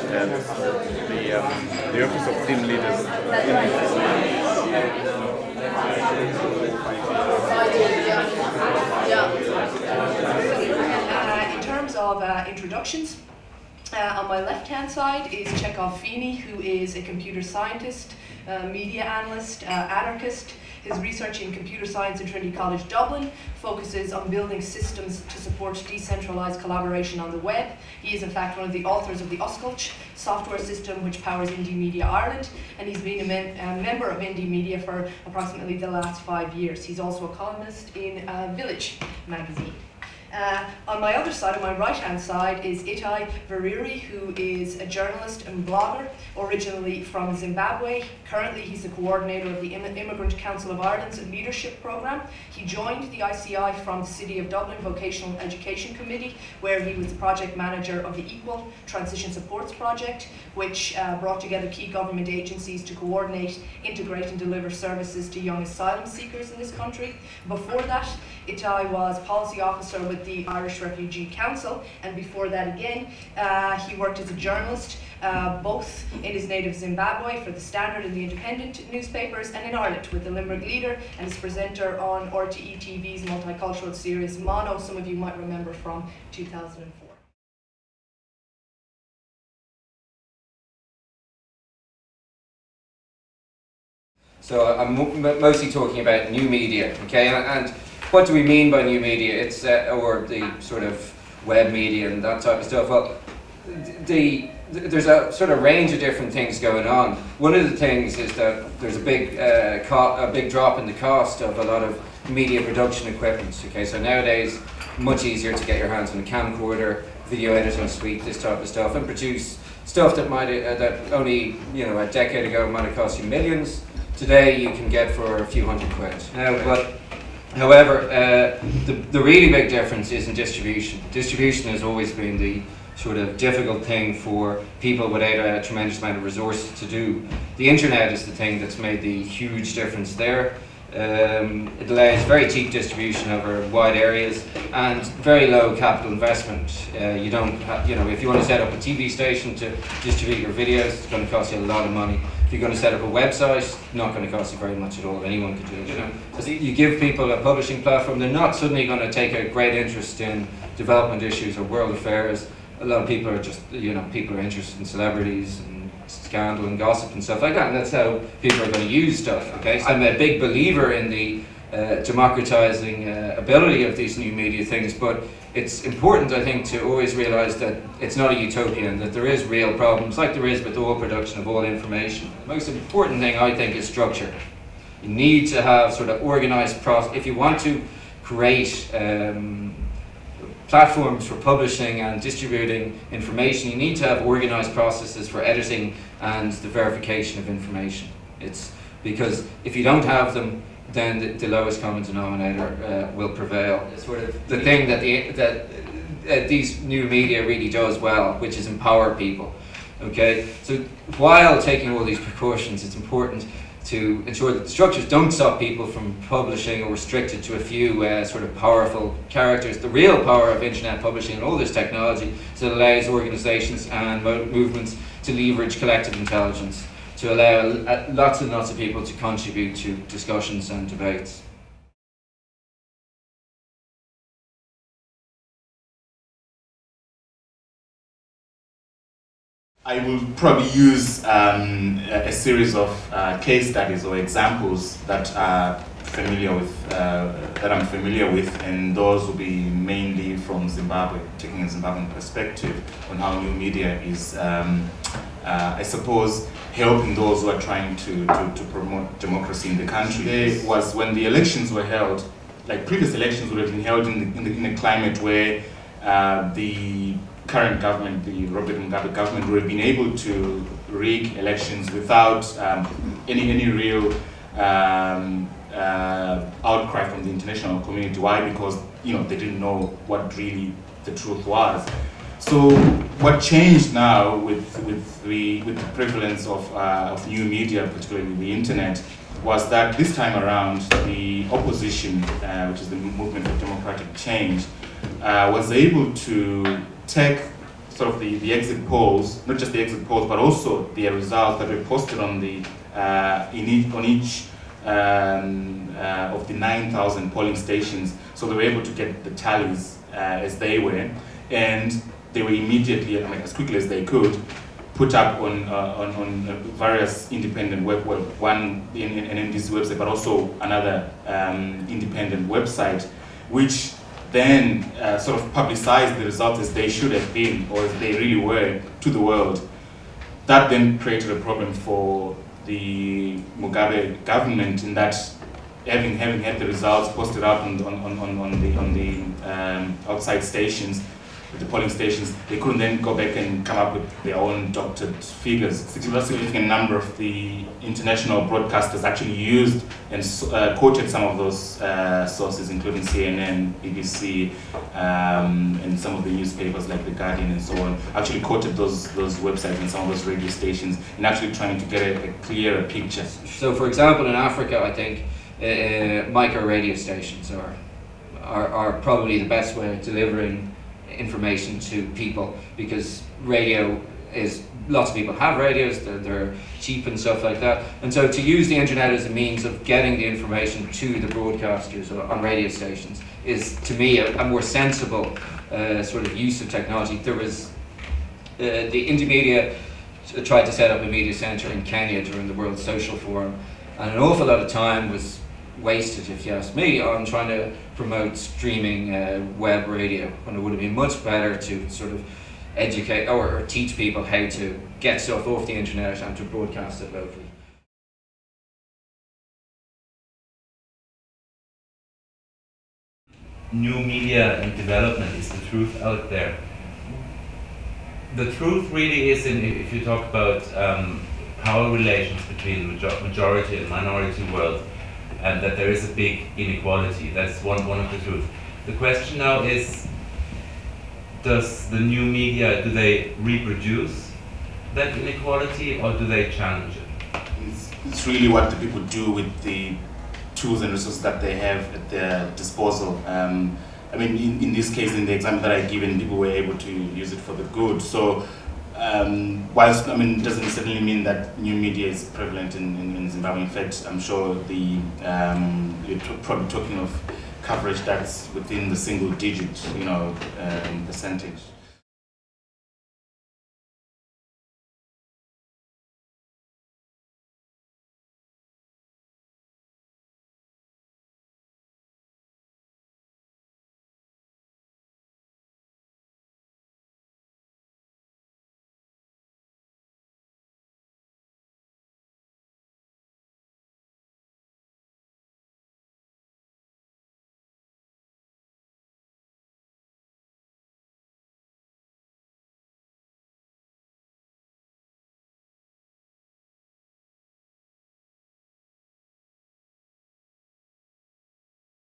the office of team leaders in terms of introductions, on my left-hand side is Chekov Feeney, who is a computer scientist, media analyst, anarchist. His research in computer science at Trinity College Dublin focuses on building systems to support decentralised collaboration on the web. He is in fact one of the authors of the Osculch software system which powers Indie Media Ireland, and he's been a member of Indie Media for approximately the last 5 years. He's also a columnist in Village magazine. On my other side, on my right-hand side, is Itai Veriri, who is a journalist and blogger, originally from Zimbabwe. Currently, he's the coordinator of the Immigrant Council of Ireland's leadership programme. He joined the ICI from the City of Dublin Vocational Education Committee, where he was the project manager of the Equal Transition Supports Project, which brought together key government agencies to coordinate, integrate and deliver services to young asylum seekers in this country. Before that, Itai was policy officer with the Irish Refugee Council, and before that again, he worked as a journalist, both in his native Zimbabwe for the Standard and the Independent newspapers, and in Ireland with the Limerick Leader, and is presenter on RTE TV's multicultural series Mono, some of you might remember from 2004. So I'm mostly talking about new media, okay, and what do we mean by new media? It's or the sort of web media and that type of stuff. Well, there's a sort of range of different things going on. One of the things is that there's a big drop in the cost of a lot of media production equipment. Okay, so nowadays much easier to get your hands on a camcorder, video editing suite, this type of stuff, and produce stuff that might that only a decade ago might have cost you millions. Today you can get for a few hundred quid. However, the really big difference is in distribution. Distribution has always been the sort of difficult thing for people without a tremendous amount of resources to do. The internet is the thing that's made the huge difference there. It allows very cheap distribution over wide areas and very low capital investment. You don't have, if you want to set up a TV station to distribute your videos, it's going to cost you a lot of money. If you're going to set up a website, it's not going to cost you very much at all. Anyone can do it. So you give people a publishing platform, they're not suddenly going to take a great interest in development issues or world affairs. A lot of people are just, people are interested in celebrities and scandal and gossip and stuff like that, and that's how people are going to use stuff. Okay, so I'm a big believer in the democratizing ability of these new media things, but it's important, I think, to always realise that it's not a utopia and that there is real problems, like there is with all production of all information. The most important thing, I think, is structure. You need to have sort of organised process. If you want to create platforms for publishing and distributing information, you need to have organised processes for editing and the verification of information. It's because if you don't have them, then the lowest common denominator will prevail. It's sort of the thing that these new media really does well, which is empower people. Okay, so while taking all these precautions, it's important to ensure that the structures don't stop people from publishing or restricted to a few sort of powerful characters. The real power of internet publishing and all this technology is it allows organisations and movements to leverage collective intelligence, to allow lots and lots of people to contribute to discussions and debates. I will probably use a series of case studies or examples that are familiar with, that I'm familiar with, and those will be mainly from Zimbabwe, taking a Zimbabwean perspective on how new media is, I suppose, helping those who are trying to promote democracy in the country. There was when the elections were held, like previous elections would have been held in a climate where the current government, the Robert Mugabe government, would have been able to rig elections without any real outcry from the international community. Why? Because they didn't know what really the truth was. So what changed now with the prevalence of new media, particularly the internet, was that this time around the opposition, which is the Movement for Democratic Change, was able to take sort of the exit polls, not just the exit polls, but also the results that were posted on the on each of the 9,000 polling stations. So they were able to get the tallies as they were, and they were immediately, I mean, as quickly as they could, put up on various independent one in an NDC website, but also another independent website, which then sort of publicized the results as they should have been, or as they really were, to the world. That then created a problem for the Mugabe government, in that having had the results posted up on the outside stations, the polling stations, they couldn't then go back and come up with their own doctored figures. A significant number of the international broadcasters actually used and quoted some of those sources, including CNN, BBC, and some of the newspapers like The Guardian and so on, actually quoted those websites and some of those radio stations, and actually trying to get a clearer picture. So, for example, in Africa, I think micro radio stations are probably the best way of delivering information to people, because radio is, lots of people have radios, they're cheap and stuff like that, and so to use the internet as a means of getting the information to the broadcasters on radio stations is, to me, a more sensible sort of use of technology. There was the Indie Media tried to set up a media centre in Kenya during the World Social Forum, and an awful lot of time was wasted, if you ask me, on trying to promote streaming web radio, when it would have been much better to sort of educate or teach people how to get stuff off the internet and to broadcast it locally. New media and development, is the truth out there? The truth really is, if you talk about power relations between the majority and minority world, and that there is a big inequality. That's one of the truths. The question now is, does the new media, do they reproduce that inequality, or do they challenge it? It's really what the people do with the tools and resources that they have at their disposal. I mean, in this case, in the example that I've given, people were able to use it for the good. So, whilst, I mean, it doesn't certainly mean that new media is prevalent in Zimbabwe. In fact, I'm sure you're probably talking of coverage that's within the single digit, percentage.